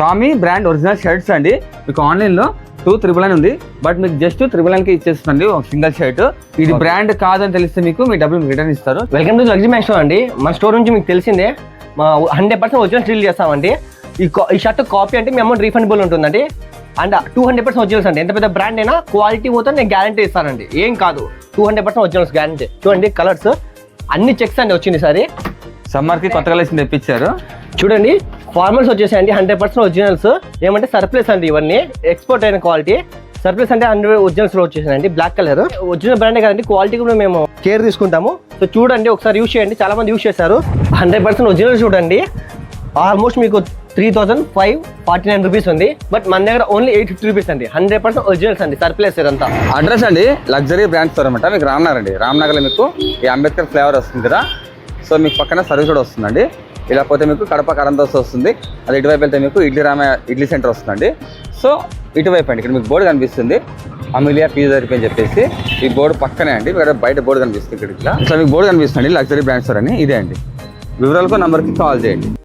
Tommy brand original shirts అండి. మీకు ఆన్లైన్లో 299 ఉంది, బట్ మీకు జస్ట్ 999కి ఇచ్చేస్తుంది ఒక సింగిల్ షర్ట్. ఇది బ్రాండ్ కాదని తెలిస్తే మీకు మీ డబ్బులు రిటర్న్ ఇస్తారు. Welcome to luxury man store అండి. మన స్టోర్ నుంచి మీకు తెలిసిందే 100% ఒరిజినల్ డీల్ చేస్తామండి. ఈ షర్ట్ కాపీ అంటే మీ అమౌంట్ రీఫండబుల్ ఉంటుందండి. అండ్ 200% ఒరిజినల్స్ అండి. ఎంత పెద్ద బ్రాండ్ అయినా క్వాలిటీ పోతే నేను గ్యారంటీ ఇస్తానండి. ఏం కాదు, 200% ఒరిజినల్స్ గ్యారంటీ. చూడండి కలర్స్ అన్ని చెక్స్ అండి వచ్చింది ఈసారి. సమ్మర్కి కొత్త కలెక్షన్ తెప్పించారు. చూడండి ఫార్మల్స్ వచ్చేసాయండి 100% ఒరిజినల్స్. ఏమంటే సర్ప్లస్ అండి, ఇవన్నీ ఎక్స్పోర్ట్ అయిన క్వాలిటీ. సర్ప్లస్ అంటే 100 ఒరిజినల్స్ లో వచ్చేసాయండి. బ్లాక్ కలర్ ఒరిజినల్ బ్రాండే కదండి, క్వాలిటీ కూడా మేము కేర్ తీసుకుంటాము. సో చూడండి ఒకసారి యూస్ చేయండి, చాలా మంది యూస్ చేశారు. 100% ఒరిజినల్ చూడండి. ఆల్మోస్ట్ మీకు 3549 రూపీస్ ఉంది, బట్ మన దగ్గర ఓన్లీ 850 రూపీస్ అండి. 100% ఒరిజినల్స్ అండి, సర్ప్లస్ ఇదంతా. అడ్రస్ అండి లగ్జరీ బ్రాండ్ స్టోర్ అనమాట. మీకు రామ్నగర్ అండి. రామ్నగర్లో మీకు ఈ అంబేద్కర్ ఫ్లేవర్ వస్తుంది కదా, సో మీకు పక్కన సర్వీస్ కూడా వస్తుందండి. ఇలా పోతే మీకు కడప కరం దోశ వస్తుంది. అది ఇటువైపు వెళ్తే మీకు ఇడ్లీ సెంటర్ వస్తుందండి. సో ఇటువైపు అండి ఇక్కడ మీకు బోర్డు కనిపిస్తుంది, అమిలియా పిజ్జా అని చెప్పేసి. ఈ బోర్డు పక్కనే అండి, ఇక్కడ బయట బోర్డు కనిపిస్తుంది. ఇక్కడ ఇట్లా మీకు బోర్డు కనిపిస్తుంది లగ్జరీ బ్రాండ్ స్టోర్ అని. ఇదే అండి. వివరాలకు నంబర్కి కాల్ చేయండి.